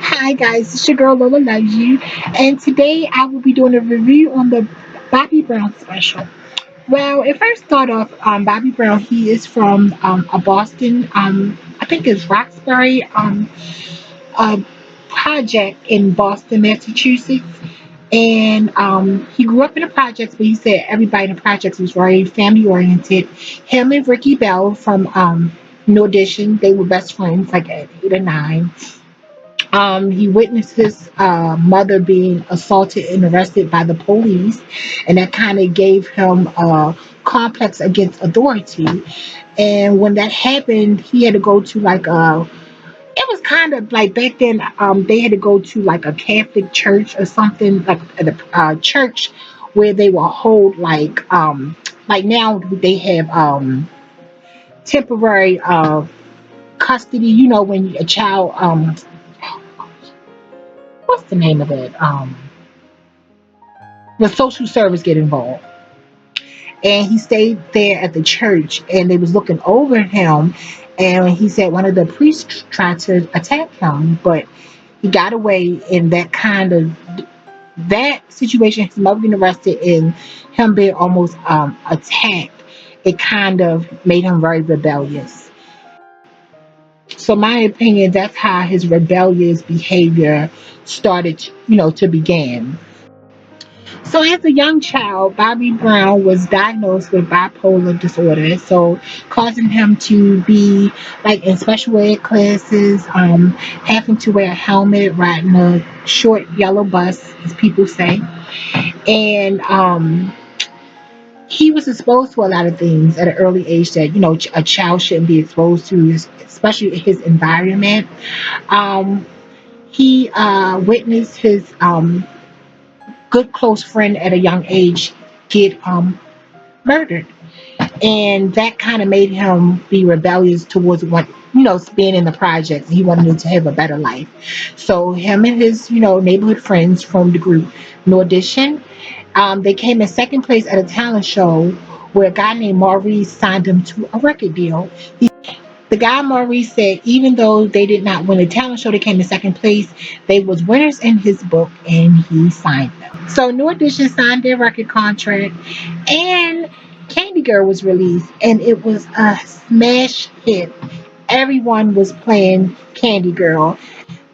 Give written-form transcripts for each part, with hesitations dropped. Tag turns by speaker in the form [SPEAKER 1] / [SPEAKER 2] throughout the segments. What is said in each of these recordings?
[SPEAKER 1] Hi guys, it's your girl Lola Loves You, and today I will be doing a review on the Bobby Brown special. Well, it first started off, Bobby Brown, he is from a Boston, I think it's Roxbury, a project in Boston, Massachusetts. And he grew up in the projects, but he said everybody in the projects was very family oriented. Him and Ricky Bell from New Edition, they were best friends like at 8 or 9. He witnessed his mother being assaulted and arrested by the police, and that kind of gave him a complex against authority. And when that happened, he had to go to like a. It was kind of like back then. They had to go to like a Catholic church or something, like a church where they will hold like now they have temporary custody. You know, when a child what's the name of it? The social service get involved. And he stayed there at the church and they was looking over him, and he said one of the priests tried to attack him, but he got away. And that situation, his mother being arrested and him being almost attacked, it kind of made him very rebellious. So my opinion, that's how his rebellious behavior started, to begin. So, as a young child, Bobby Brown was diagnosed with bipolar disorder, so causing him to be like in special ed classes, having to wear a helmet, riding a short yellow bus, as people say. And he was exposed to a lot of things at an early age that a child shouldn't be exposed to, especially his environment. Um, he witnessed his good close friend at a young age get murdered, and that kind of made him be rebellious towards what being in the projects. He wanted to have a better life, so him and his neighborhood friends from the group No Audition, they came in second place at a talent show where a guy named Maurice signed him to a record deal. The guy Maurice said even though they did not win the talent show, they came in second place, they was winners in his book and he signed them. So New Edition signed their record contract, and Candy Girl was released, and it was a smash hit. Everyone was playing Candy Girl.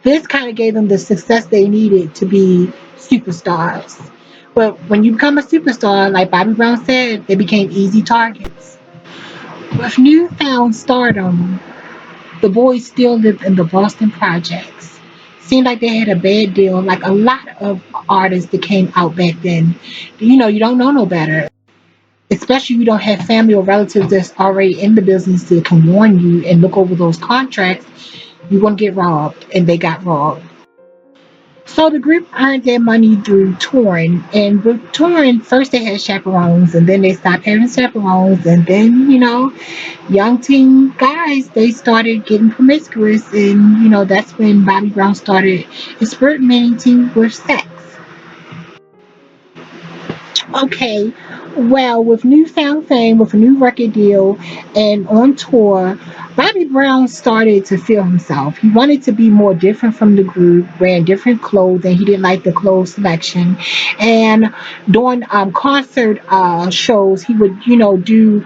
[SPEAKER 1] This kind of gave them the success they needed to be superstars. But when you become a superstar, like Bobby Brown said, they became easy targets. With newfound stardom, the boys still lived in the Boston projects. Seemed like they had a bad deal, like a lot of artists that came out back then. You don't know no better. Especially if you don't have family or relatives that's already in the business that can warn you and look over those contracts. You're going to get robbed, and they got robbed. So the group earned their money through touring, and with touring, first they had chaperones, and then they stopped having chaperones, and then young teen guys, they started getting promiscuous, and that's when Bobby Brown started experimenting with sex. Okay, well, with newfound fame, with a new record deal, and on tour, Bobby Brown started to feel himself. He wanted to be more different from the group, wearing different clothing. He didn't like the clothes selection, and during concert shows, he would do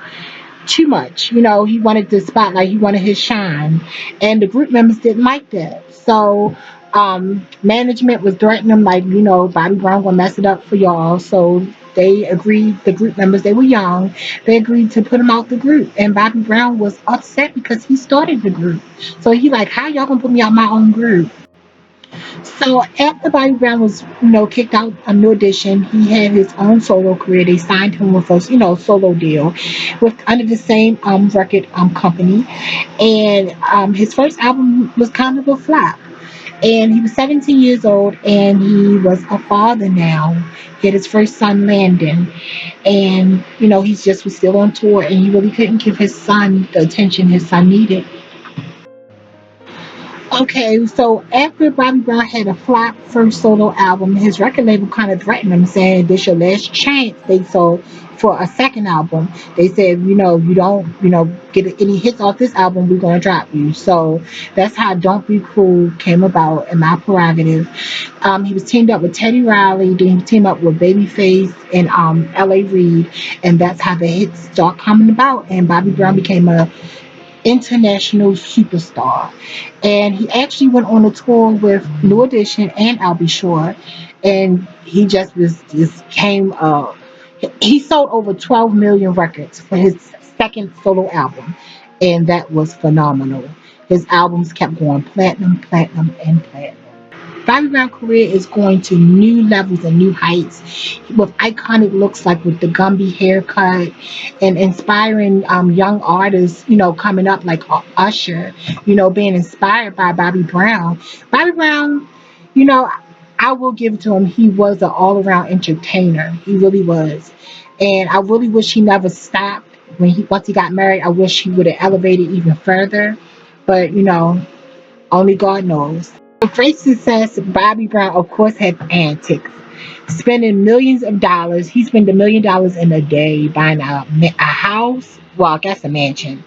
[SPEAKER 1] too much. He wanted the spotlight, he wanted his shine, and the group members didn't like that. So management was threatening him, like, Bobby Brown gonna mess it up for y'all. So they agreed, the group members, they were young, they agreed to put him out the group. And Bobby Brown was upset because he started the group. So he like, how y'all gonna put me out my own group? So after Bobby Brown was, kicked out a New Edition, he had his own solo career. They signed him with a, solo deal with under the same record company. And his first album was kind of a flop. And he was 17 years old, and he was a father now. He had his first son, Landon, and he's just was still on tour, and he really couldn't give his son the attention his son needed. Okay, so after Bobby Brown had a flop first solo album, his record label kind of threatened him, saying, "This your last chance." They sold for a second album. They said, you don't, get any hits off this album, we're gonna drop you. So that's how "Don't Be Cruel" came about in My Prerogative. He was teamed up with Teddy Riley, then he teamed up with Babyface and L.A. Reid, and that's how the hits start coming about. And Bobby Brown became a international superstar. And he actually went on a tour with New Edition and I'll Be Sure. And he just came he sold over 12 million records for his second solo album. And that was phenomenal. His albums kept going platinum, platinum, and platinum. Bobby Brown's career is going to new levels and new heights with iconic looks like with the Gumby haircut and inspiring young artists, coming up like Usher, being inspired by Bobby Brown. Bobby Brown, you know, I will give it to him. He was an all around entertainer. He really was. And I really wish he never stopped. Once he got married, I wish he would have elevated even further. But only God knows. For great success, Bobby Brown, of course, had antics. Spending millions of dollars. He spent $1 million in a day buying a house. Well, I guess a mansion,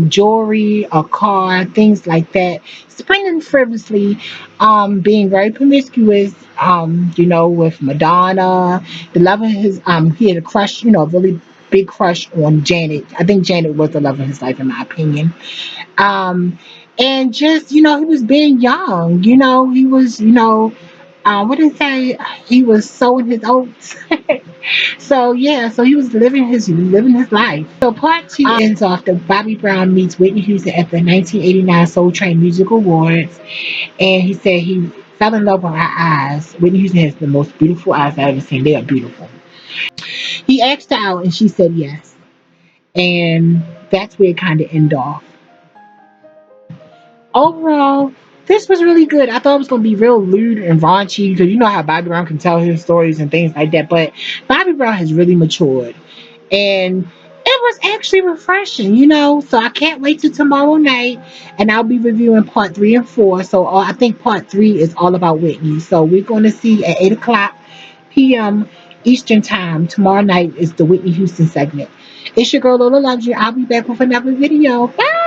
[SPEAKER 1] jewelry, a car, things like that. Spending frivolously, being very promiscuous, with Madonna. The love of his, he had a crush, a really big crush on Janet. I think Janet was the love of his life, in my opinion. And just he was being young. He was what did he say? He was sowing his oats. So yeah, so he was living his life. So part two ends off the Bobby Brown meets Whitney Houston at the 1989 Soul Train Music Awards, and he said he fell in love with her eyes. Whitney Houston has the most beautiful eyes I've ever seen. They are beautiful. He asked her out, and she said yes, and that's where it kind of ended off. Overall, this was really good. I thought it was going to be real lewd and raunchy because you know how Bobby Brown can tell his stories and things like that. But Bobby Brown has really matured, and it was actually refreshing, So I can't wait till tomorrow night, and I'll be reviewing part 3 and 4. So I think part 3 is all about Whitney. So we're going to see at 8 o'clock p.m. Eastern Time tomorrow night is the Whitney Houston segment. It's your girl Lola Luxury. I'll be back with another video. Bye.